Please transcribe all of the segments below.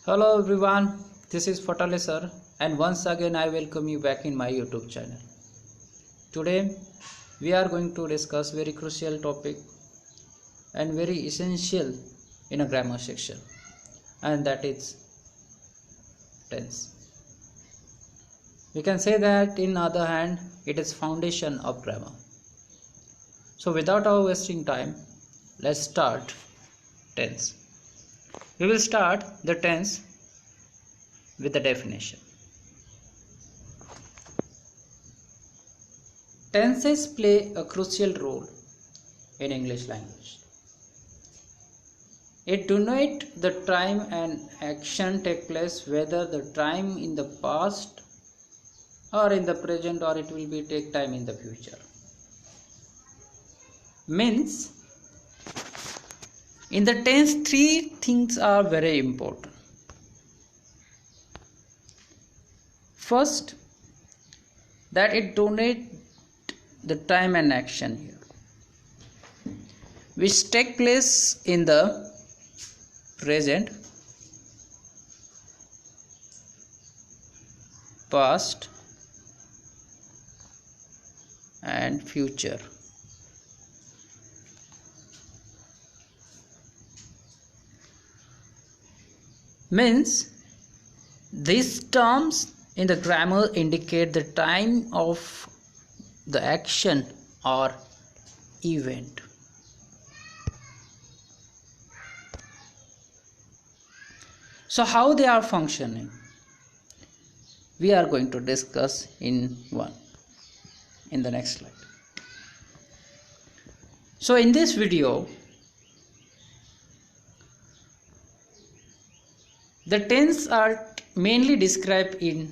Hello everyone, this is Fatale sir, and once again I welcome you back in my YouTube channel. Today we are going to discuss very crucial topic and very essential in a grammar section, and that is tense. We can say that in other hand it is foundation of grammar. So without our wasting time, let's start tense. We will start the tense with the definition. Tenses play a crucial role in English language. It denotes the time an action take place, whether the time in the past or in the present, or it will be take time in the future. Means in the tense, three things are very important. First, that it denotes the time and action here, which take place in the present, past, and future. Means these terms in the grammar indicate the time of the action or event. So how they are functioning, we are going to discuss in the next slide. So in this video, the tense are mainly described in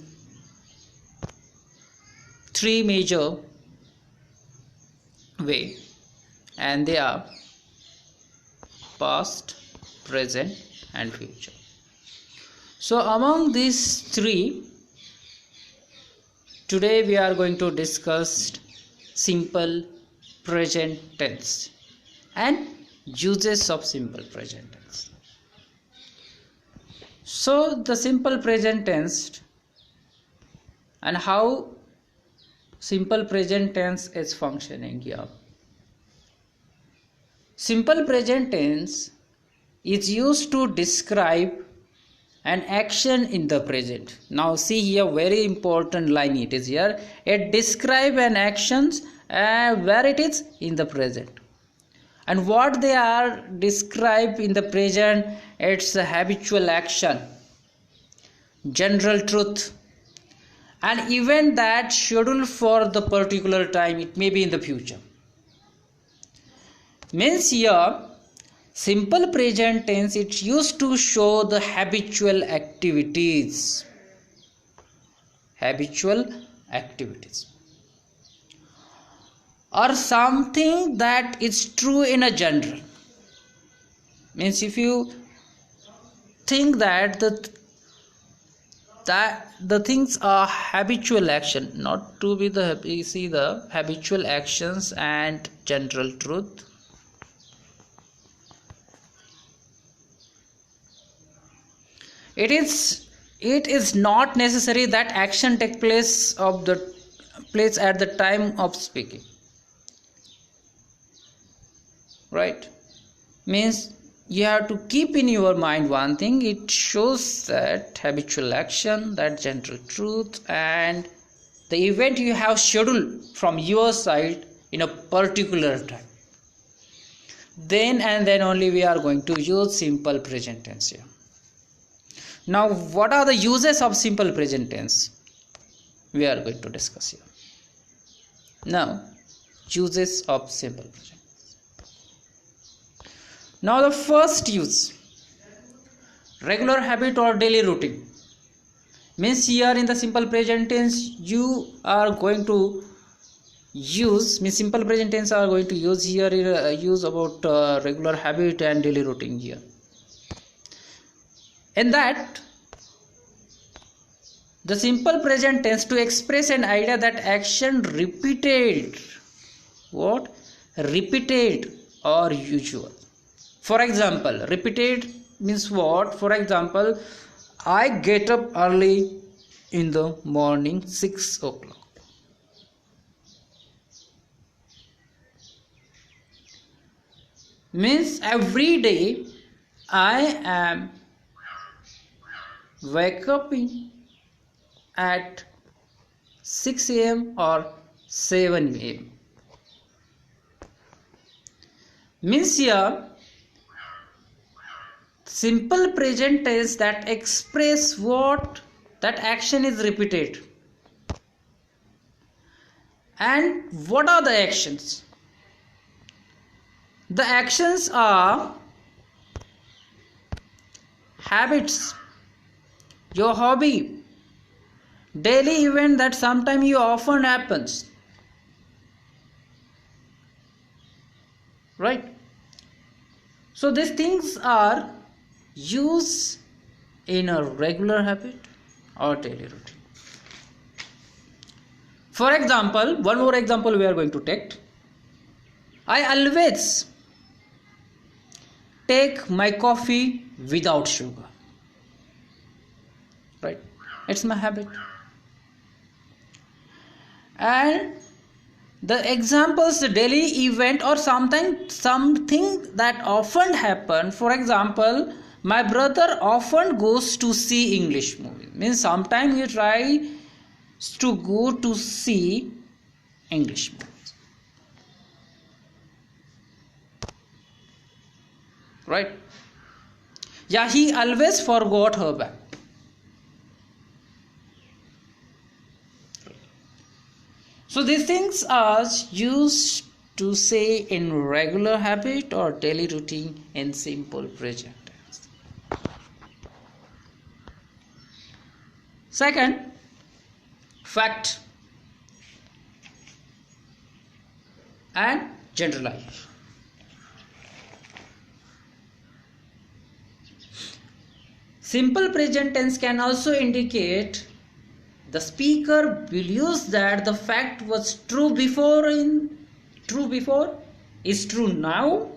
three major ways, and they are past, present, and future. So among these three, today we are going to discuss simple present tense and uses of simple present tense. So the simple present tense and how simple present tense is functioning here. Simple present tense is used to describe an action in the present. Now see here, very important line it is here. It describe an actions where it is in the present. And what they are described in the present, it's a habitual action, general truth, an event that scheduled for the particular time, it may be in the future. Means here, simple present tense, it's used to show the habitual activities. Or something that is true in a general. Means if you think that the things are habitual action, not to be the habitual actions and general truth. It is not necessary that action take place at the time of speaking. Right? Means you have to keep in your mind one thing. It shows that habitual action, that general truth, and the event you have scheduled from your side in a particular time. Then and then only we are going to use simple present tense here. Now what are the uses of simple present tense? We are going to discuss here. Now uses of simple present tense. Now the first use, regular habit or daily routine. Means here in the simple present tense you are going to use, simple present tense are going to use here use about regular habit and daily routine here. In that, the simple present tense to express an idea that action repeated or usual. For example, repeated means what? For example, I get up early in the morning, 6 o'clock. Means every day I am wake up at 6 a.m. or 7 a.m. Means here simple present tense that express what that action is repeated. And what are the actions? The actions are habits, your hobby, daily event that sometime you often happens. Right? So these things are used in a regular habit or daily routine. For example, one more example we are going to take. I always take my coffee without sugar. Right? It's my habit. And the examples, the daily event or something that often happen. For example, my brother often goes to see English movie. Means sometimes he tries to go to see English movies. Right? Yeah, he always forgot her bag. So these things are used to say in regular habit or daily routine in simple present tense. Second, fact and generalization. Simple present tense can also indicate the speaker believes that the fact was true before, is true now,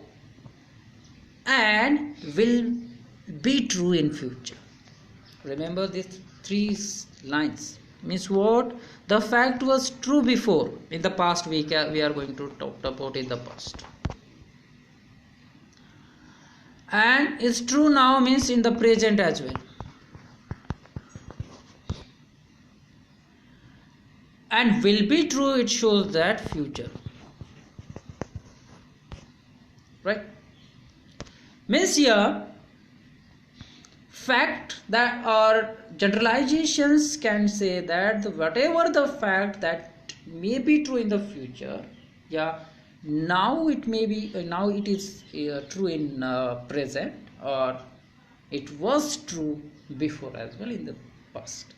and will be true in future. Remember these three lines. Means what? The fact was true before. In the past we are going to talk about in the past. And is true now means in the present as well. And will be true, it shows that future. Right? Means here fact that or generalizations can say that whatever the fact that may be true in the future, yeah, now it may be now it is true in present, or it was true before as well in the past.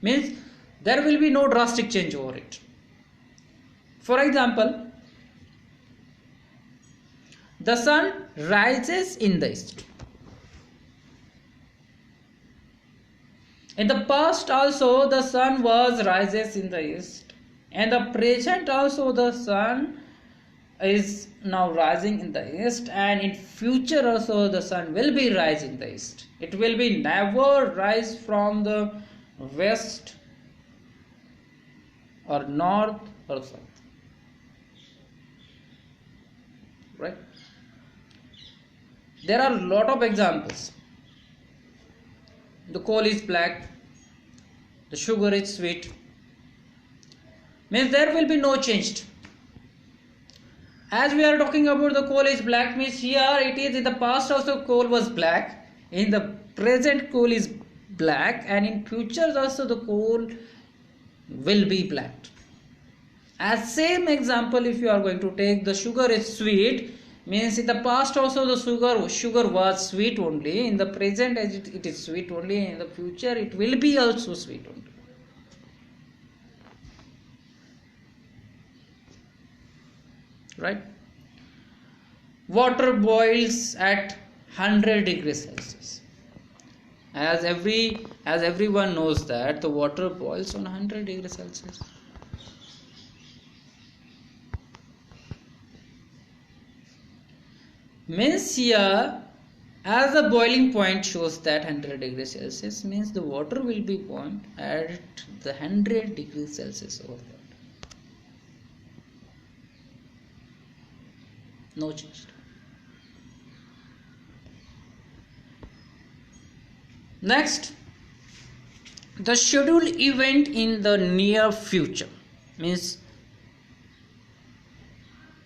Means there will be no drastic change over it. For example, the sun rises in the east. In the past also the sun rises in the east. And the present also the sun is now rising in the east, and in future also the sun will be rising in the east. It will be never rise from the west or north or south. Right? There are a lot of examples. The coal is black, the sugar is sweet. Means there will be no change. As we are talking about the coal is black, means here it is in the past also coal was black, in the present coal is black, and in future also the coal will be black. As same example, if you are going to take the sugar is sweet, means in the past also the sugar was sweet only, in the present as it is sweet only, in the future it will be also sweet only. Right? Water boils at 100 degrees Celsius. As everyone knows that the water boils on 100 degrees Celsius. Means here As the boiling point shows that 100 degrees Celsius means the water will be boiled at the 100 degrees Celsius over that. No change. Next, the scheduled event in the near future means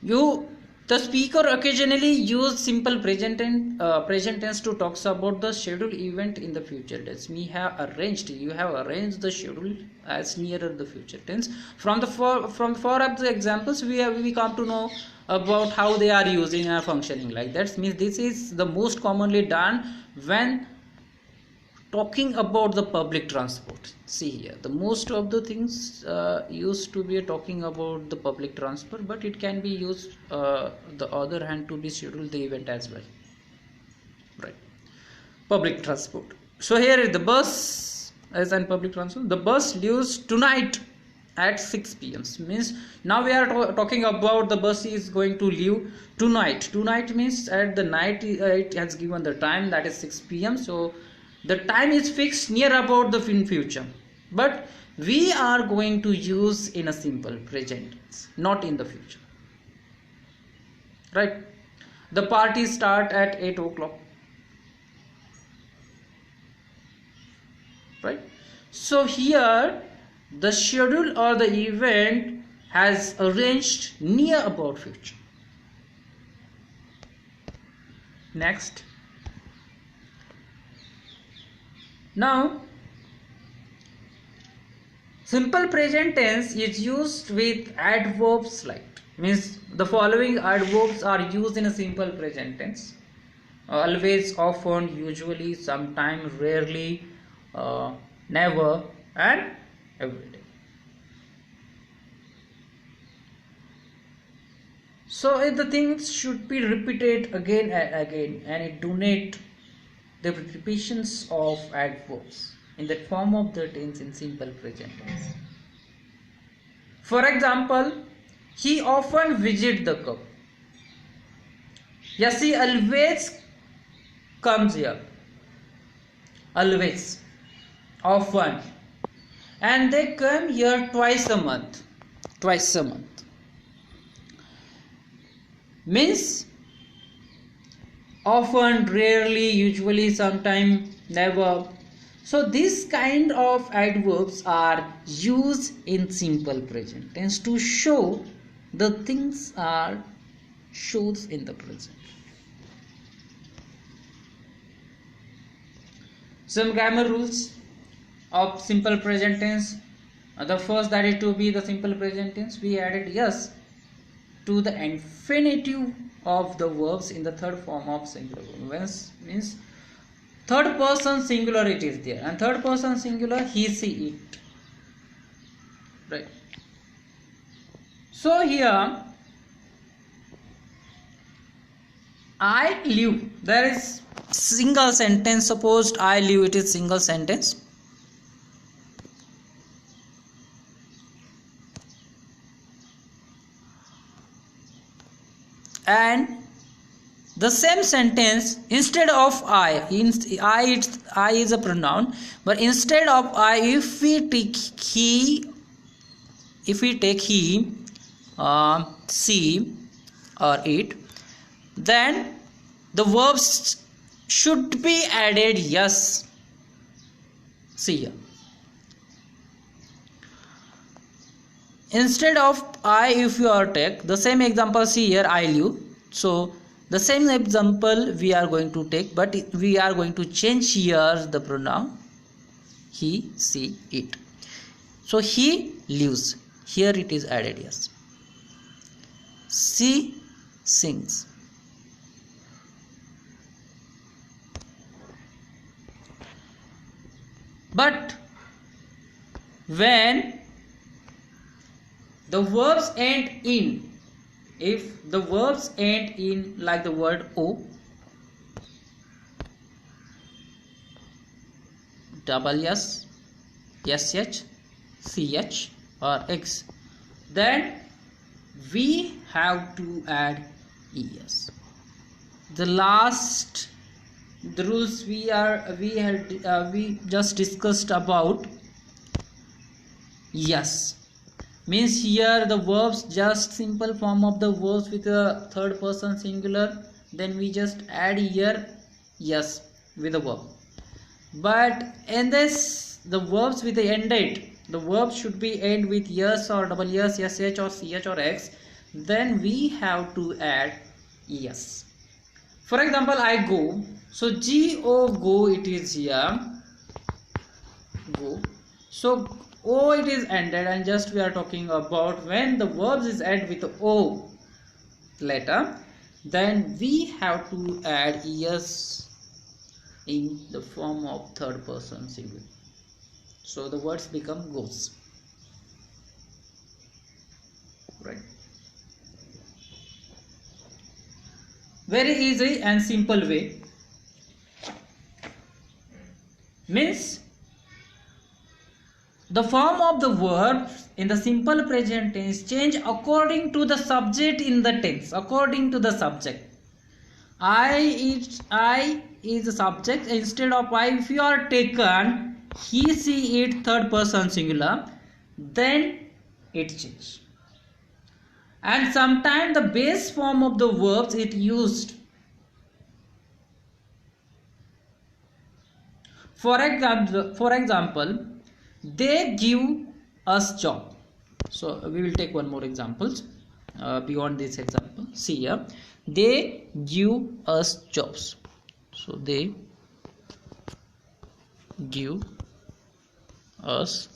the speaker occasionally use simple present tense to talks about the scheduled event in the future tense. You have arranged the schedule as nearer the future tense. From four of the examples we come to know about how they are using and functioning like that. Means this is the most commonly done when talking about the public transport. See here, the most of the things used to be talking about the public transport, but it can be used the other hand to be schedule the event as well, right? Public transport. So here is the bus as in public transport. The bus leaves tonight at 6 p.m. means now we are talking about the bus is going to leave tonight. Tonight means at the night it has given the time, that is 6 p.m. so the time is fixed near about the future, but we are going to use in a simple present tense, not in the future, right? The party start at 8 o'clock, right? So here the schedule or the event has arranged near about future. Next, now simple present tense is used with adverbs like, means the following adverbs are used in a simple present tense: always, often, usually, sometime, rarely, never, and every day. So if the things should be repeated again and again, and it donate the repetitions of adverbs in the form of the tense in simple present tense. For example, he often visits the club. Yes, he always comes here. Always, often, and they come here twice a month. Twice a month means often, rarely, usually, sometime, never. So this kind of adverbs are used in simple present tense to show the things are shows in the present. Some grammar rules of simple present tense. The first, that is to be the simple present tense, we added yes to the infinitive of the verbs in the third form of singular. Means third person singular it is there, and third person singular he, she, it, right? So here I live, there is single sentence. Supposed I live, it is single sentence. And the same sentence, instead of I is a pronoun, but instead of I, if we take he, she or it, then the verbs should be added yes. See here, instead of I, if you are take the same example, see here, I live. So the same example we are going to take, but we are going to change here the pronoun he, she, it. So he lives, here it is added yes. She sings. But when the verbs end in, if the verbs end in like the word o, double s, sh, ch or x, then we have to add es. The last the rules we just discussed about. Yes, means here the verbs, just simple form of the verbs with a third person singular, then we just add here yes with the verb. But in this, the verbs with the end date, the verbs should be end with yes or double yes, sh or ch or x, then we have to add yes. For example, I go, so go, go, it is here, go. So o it is ended, and just we are talking about when the verbs is end with o letter, then we have to add yes in the form of third person singular. So the words become goes. Right. Very easy and simple way. Means the form of the verb in the simple present tense change according to the subject in the tense, according to the subject. I is the subject. Instead of I, if you are taken he, she, it third person singular, then it change. And sometimes the base form of the verbs it used. For example, they give us job. So we will take one more example beyond this example. See here, they give us jobs. So they give us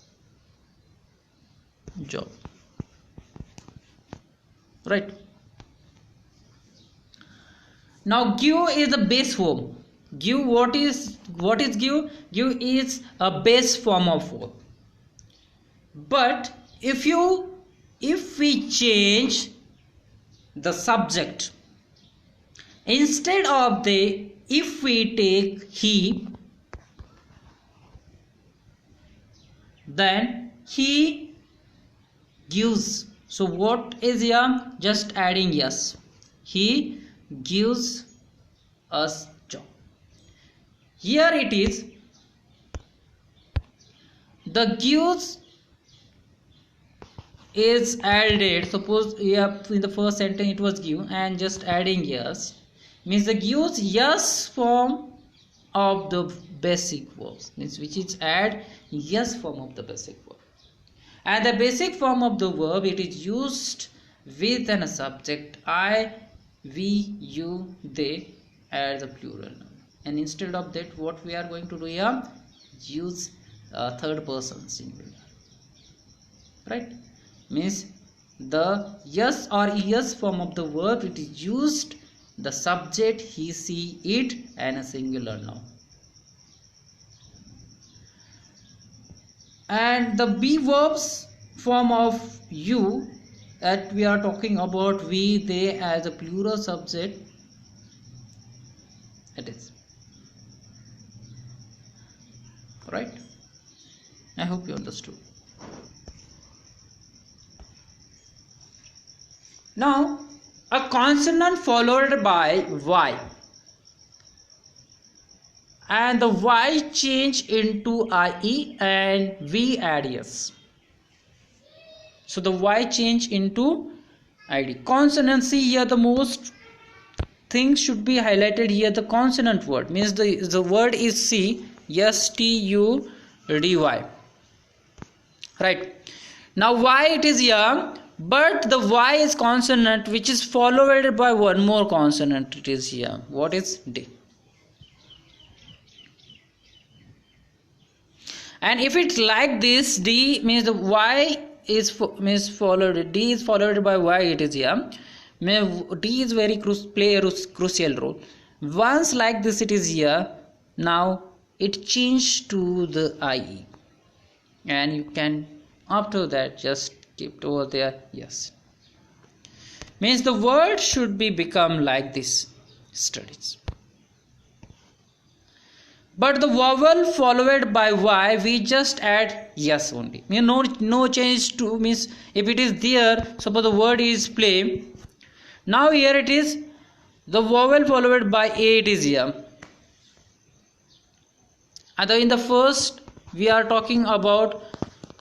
job. Right. Now give is the base form. Give, what is give? Give is a base form of verb. But if we change the subject, instead of the, if we take he, then he gives. So what is here? Just adding yes. He gives us job. Here it is, the gives is added. Suppose in the first sentence it was give, and just adding yes means the gives yes form of the basic verbs, means which is add yes form of the basic verb. And the basic form of the verb, it is used with a subject I, we, you, they as a plural noun. And instead of that, what we are going to do here? Use third person singular. Right? Means the yes or yes form of the verb, it is used the subject he, she, it and a singular noun. And the be verbs form of you that we are talking about, we, they as a plural subject, it is. Right? I hope you understood. Now a consonant followed by y, and the y change into ie and we add yes. So the y change into id. Consonant, see here the most things should be highlighted here. The consonant word means the word is C, S T U D Y. Right. Now y it is here, but the y is consonant which is followed by one more consonant. It is here. What is D? And if it's like this, D means the y is followed, D is followed by y, it is here. D is very play a crucial role. Once like this it is here, now it changed to the IE, and you can after that just keep it over there yes. Means the word should be become like this studies. But the vowel followed by y, we just add yes only. No change to, means if it is there, suppose the word is play. Now here it is, the vowel followed by a, it is here. And in the first we are talking about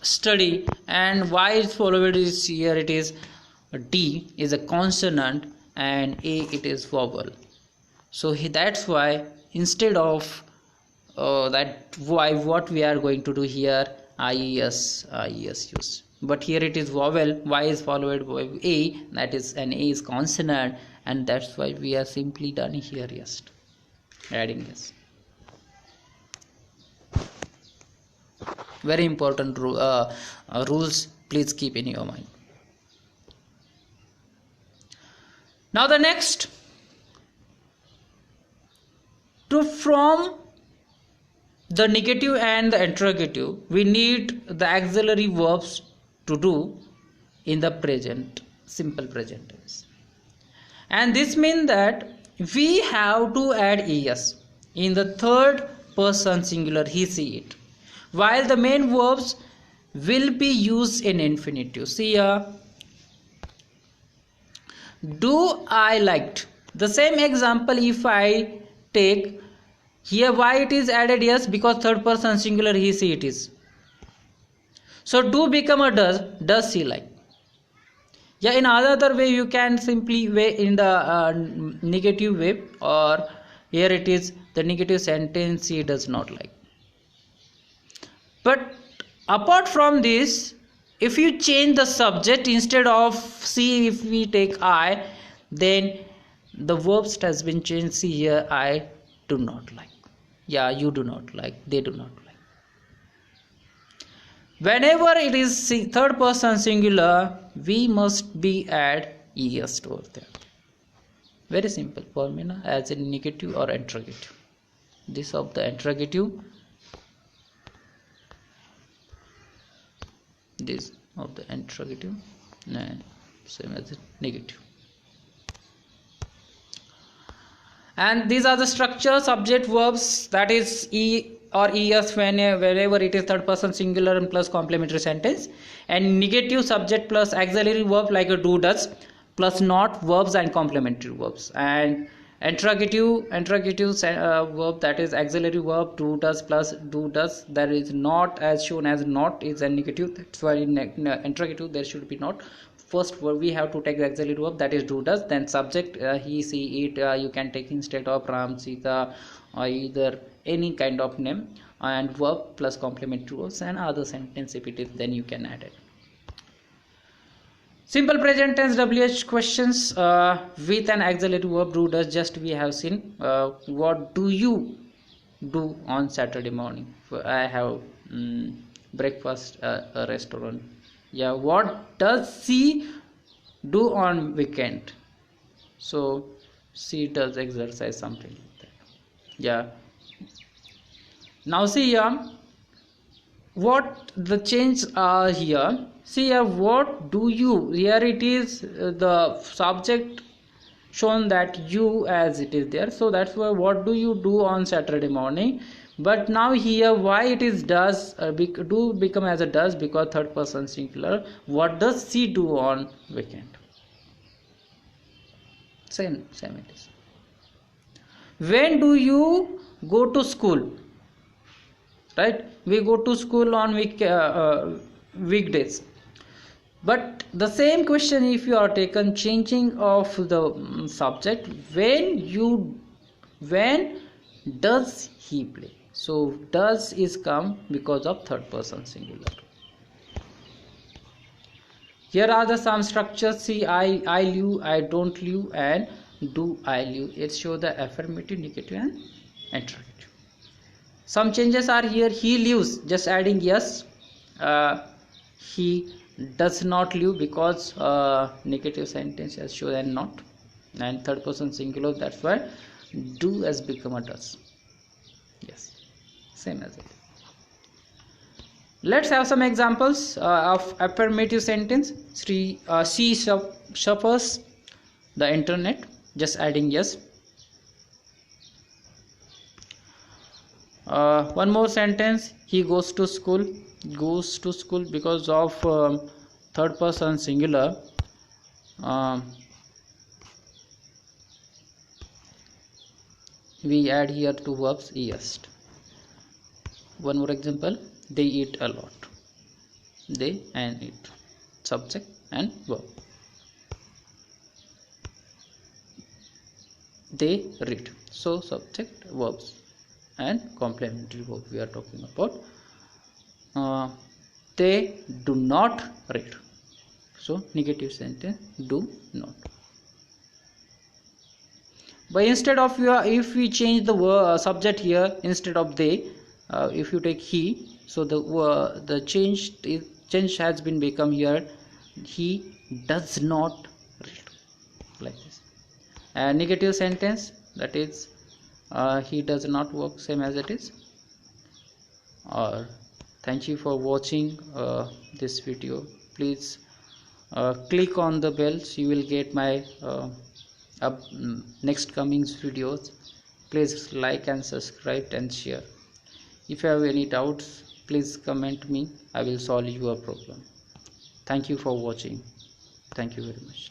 study, and why it's followed is here it is D is a consonant and A it is vowel. So that's why instead of that why what we are going to do here IES use, but here it is vowel. Y is followed by A, that is an A is consonant, and that's why we are simply done here yes, adding yes. Very important rules, please keep in your mind. Now the next, from the negative and the interrogative we need the auxiliary verbs to do in the present, simple present tense, and this means that we have to add es in the third person singular he see it, while the main verbs will be used in infinitive. See here, do I liked. The same example if I take here, why it is added yes, because third person singular he see it is, so do become a does he like. Yeah, in other way you can simply way in the negative way, or here it is the negative sentence he does not like. But apart from this, if you change the subject, instead of see if we take I, then the verbs has been changed. See here, I do not like. Yeah, you do not like, they do not like. Whenever it is third person singular, we must be add es over there. Very simple formula, as in negative or interrogative. This of the interrogative, this of the interrogative, and same as the negative. And these are the structure, subject, verbs, that is e or es wherever it is third person singular and plus complementary sentence, and negative subject plus auxiliary verb like a do does plus not verbs and complementary verbs, and interrogative verb, that is auxiliary verb do does plus do does, that is not as shown as not is a negative, that's why in interrogative there should be not. First we have to take the auxiliary verb, that is do does, then subject he see it, you can take instead of Ram Sita or either any kind of name, and verb plus complementary verbs and other sentence if it is, then you can add it. Simple present tense WH questions with an auxiliary verb do does, just we have seen. What do you do on Saturday morning? I have breakfast a restaurant. Yeah, what does she do on weekend? So she does exercise, something like that. Yeah. Now see here, what the changes are here. See here, what do you, here it is the subject shown that you as it is there, so that's why what do you do on Saturday morning. But now here why it is does do become as a does, because third person singular. What does she do on weekend? Same it is. When do you go to school? Right, we go to school on weekdays. But the same question if you are taken changing of the subject, when does he play? So does is come because of third person singular. Here are the some structures. See, I live, I don't live, and do I live. It shows the affirmative, negative, and interrogative. Some changes are here. He lives, just adding yes. He does not live because negative sentence has shown and not, and third person singular, that's why do has become a does. Yes, same as it. Let's have some examples of affirmative sentence. She suffers the internet, just adding yes. One more sentence, he goes to school because of third person singular. We add here two verbs, yes. one more example, they eat a lot. They and eat, subject and verb. They read, so subject, verbs and complementary verb we are talking about. They do not read, so negative sentence, do not. But instead of if we change the subject here, instead of they, if you take he, so the change has been become here, he does not read, like this. And negative sentence, that is he does not work, same as it is. Or thank you for watching this video. Please click on the bell, so you will get my next coming videos. Please like and subscribe and share. If you have any doubts, please comment me, I will solve your problem. Thank you for watching. Thank you very much.